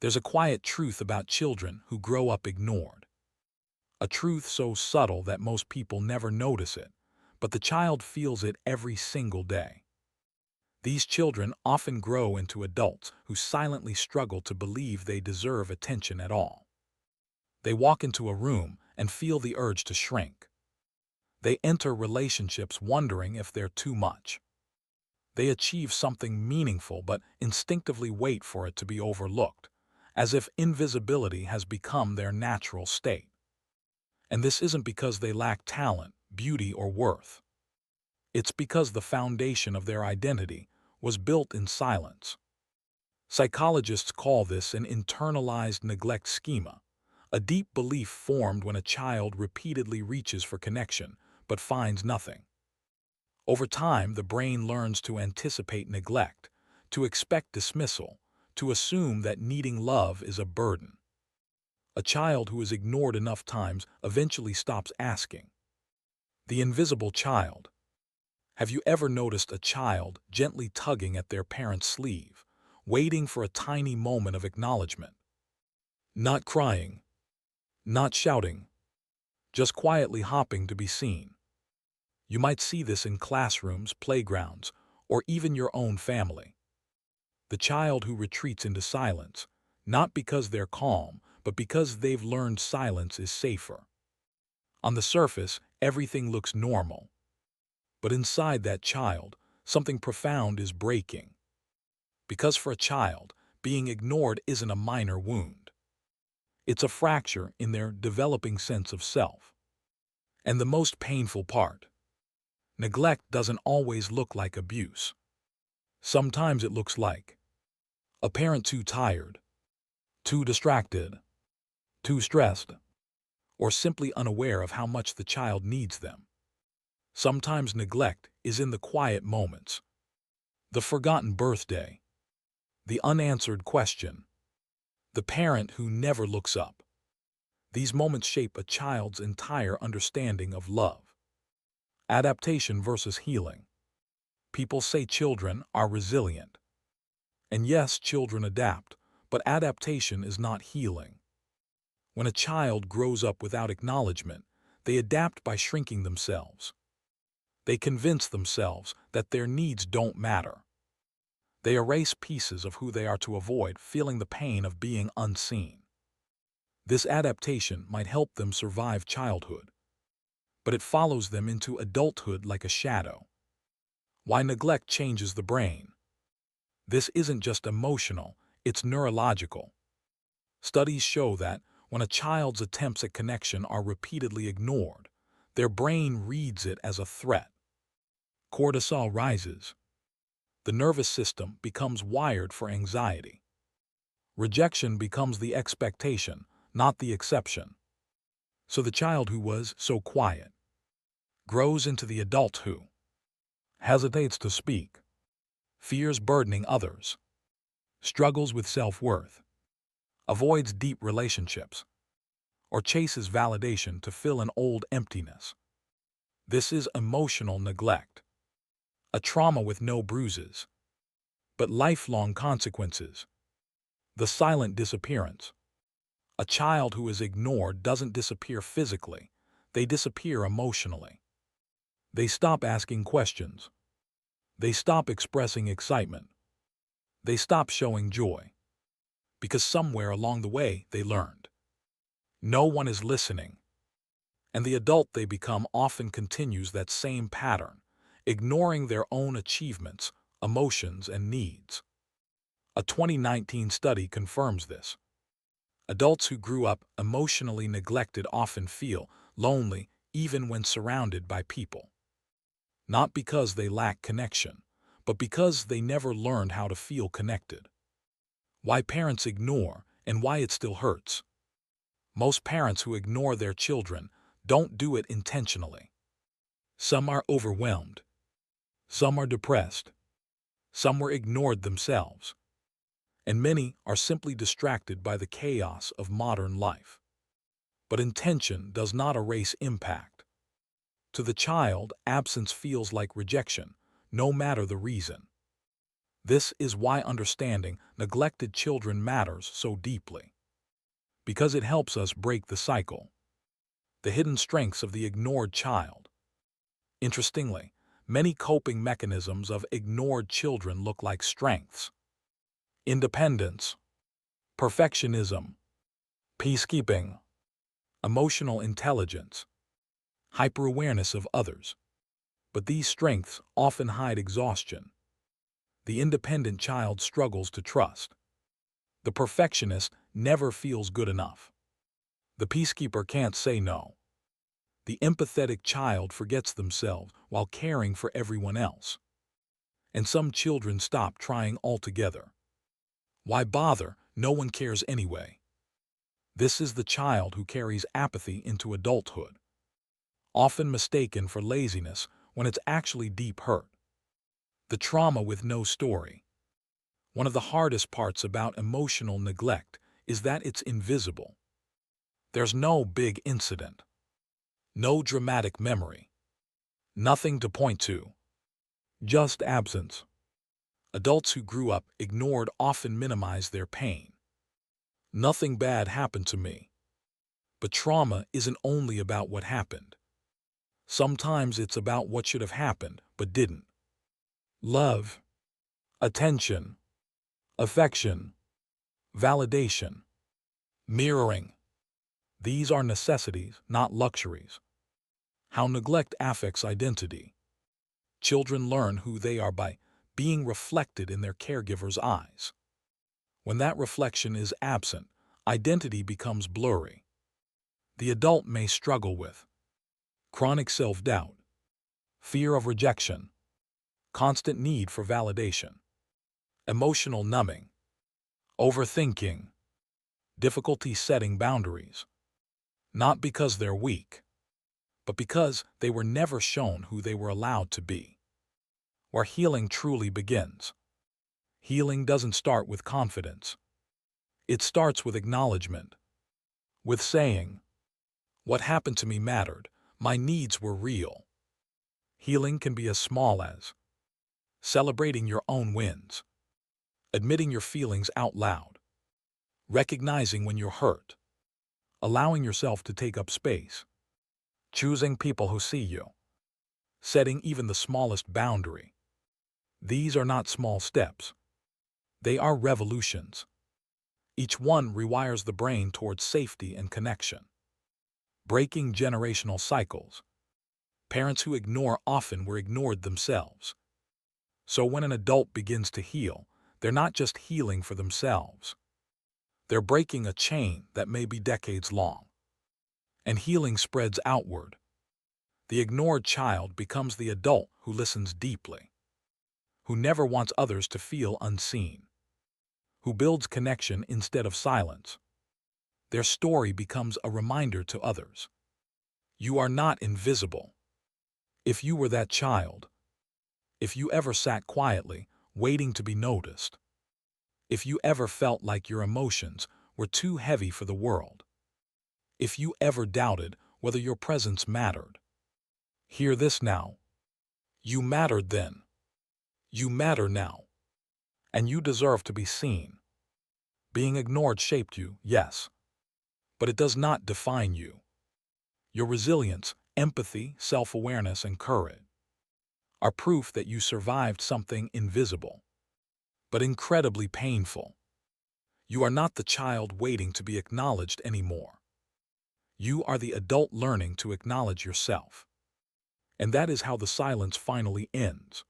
There's a quiet truth about children who grow up ignored. A truth so subtle that most people never notice it, but the child feels it every single day. These children often grow into adults who silently struggle to believe they deserve attention at all. They walk into a room and feel the urge to shrink. They enter relationships wondering if they're too much. They achieve something meaningful but instinctively wait for it to be overlooked, as if invisibility has become their natural state. And this isn't because they lack talent, beauty, or worth. It's because the foundation of their identity was built in silence. Psychologists call this an internalized neglect schema, a deep belief formed when a child repeatedly reaches for connection but finds nothing. Over time, the brain learns to anticipate neglect, to expect dismissal, to assume that needing love is a burden. A child who is ignored enough times eventually stops asking. The invisible child. Have you ever noticed a child gently tugging at their parent's sleeve, waiting for a tiny moment of acknowledgement? Not crying, not shouting, just quietly hopping to be seen. You might see this in classrooms, playgrounds, or even your own family. The child who retreats into silence, not because they're calm, but because they've learned silence is safer. On the surface, everything looks normal. But inside that child, something profound is breaking. Because for a child, being ignored isn't a minor wound. It's a fracture in their developing sense of self. And the most painful part, neglect doesn't always look like abuse. Sometimes it looks like a parent too tired, too distracted, too stressed, or simply unaware of how much the child needs them. Sometimes neglect is in the quiet moments. The forgotten birthday, the unanswered question, the parent who never looks up. These moments shape a child's entire understanding of love. Adaptation versus healing. People say children are resilient. And yes, children adapt, but adaptation is not healing. When a child grows up without acknowledgement, they adapt by shrinking themselves. They convince themselves that their needs don't matter. They erase pieces of who they are to avoid feeling the pain of being unseen. This adaptation might help them survive childhood, but it follows them into adulthood like a shadow. Why neglect changes the brain? This isn't just emotional, it's neurological. Studies show that when a child's attempts at connection are repeatedly ignored, their brain reads it as a threat. Cortisol rises. The nervous system becomes wired for anxiety. Rejection becomes the expectation, not the exception. So the child who was so quiet grows into the adult who hesitates to speak, fears burdening others, struggles with self-worth, avoids deep relationships, or chases validation to fill an old emptiness. This is emotional neglect, a trauma with no bruises, but lifelong consequences. The silent disappearance. A child who is ignored doesn't disappear physically, they disappear emotionally. They stop asking questions. They stop expressing excitement. They stop showing joy. Because somewhere along the way they learned. No one is listening. And the adult they become often continues that same pattern, ignoring their own achievements, emotions, and needs. A 2019 study confirms this. Adults who grew up emotionally neglected often feel lonely even when surrounded by people. Not because they lack connection, but because they never learned how to feel connected. Why parents ignore and why it still hurts. Most parents who ignore their children don't do it intentionally. Some are overwhelmed. Some are depressed. Some were ignored themselves. And many are simply distracted by the chaos of modern life. But intention does not erase impact. To the child, absence feels like rejection, no matter the reason. This is why understanding neglected children matters so deeply, because it helps us break the cycle. The hidden strengths of the ignored child. Interestingly, many coping mechanisms of ignored children look like strengths. Independence, perfectionism, peacekeeping, emotional intelligence, hyper-awareness of others. But these strengths often hide exhaustion. The independent child struggles to trust. The perfectionist never feels good enough. The peacekeeper can't say no. The empathetic child forgets themselves while caring for everyone else. And some children stop trying altogether. Why bother? No one cares anyway. This is the child who carries apathy into adulthood, often mistaken for laziness when it's actually deep hurt. The trauma with no story. One of the hardest parts about emotional neglect is that it's invisible. There's no big incident, no dramatic memory, nothing to point to, just absence. Adults who grew up ignored often minimize their pain. Nothing bad happened to me. But trauma isn't only about what happened. Sometimes it's about what should have happened but didn't. Love, attention, affection, validation, mirroring. These are necessities, not luxuries. How neglect affects identity. Children learn who they are by being reflected in their caregiver's eyes. When that reflection is absent, identity becomes blurry. The adult may struggle with chronic self-doubt, fear of rejection, constant need for validation, emotional numbing, overthinking, difficulty setting boundaries, not because they're weak, but because they were never shown who they were allowed to be. Where healing truly begins. Healing doesn't start with confidence. It starts with acknowledgement, with saying, "What happened to me mattered, my needs were real." Healing can be as small as celebrating your own wins, admitting your feelings out loud, recognizing when you're hurt, allowing yourself to take up space, choosing people who see you, setting even the smallest boundary. These are not small steps. They are revolutions. Each one rewires the brain towards safety and connection. Breaking generational cycles. Parents who ignore often were ignored themselves. So when an adult begins to heal, they're not just healing for themselves. They're breaking a chain that may be decades long. And healing spreads outward. The ignored child becomes the adult who listens deeply, who never wants others to feel unseen, who builds connection instead of silence. Their story becomes a reminder to others. You are not invisible. If you were that child, if you ever sat quietly, waiting to be noticed, if you ever felt like your emotions were too heavy for the world, if you ever doubted whether your presence mattered, hear this now. You mattered then. You matter now. And you deserve to be seen. Being ignored shaped you, yes, but it does not define you. Your resilience, empathy, self-awareness, and courage are proof that you survived something invisible, but incredibly painful. You are not the child waiting to be acknowledged anymore. You are the adult learning to acknowledge yourself. And that is how the silence finally ends.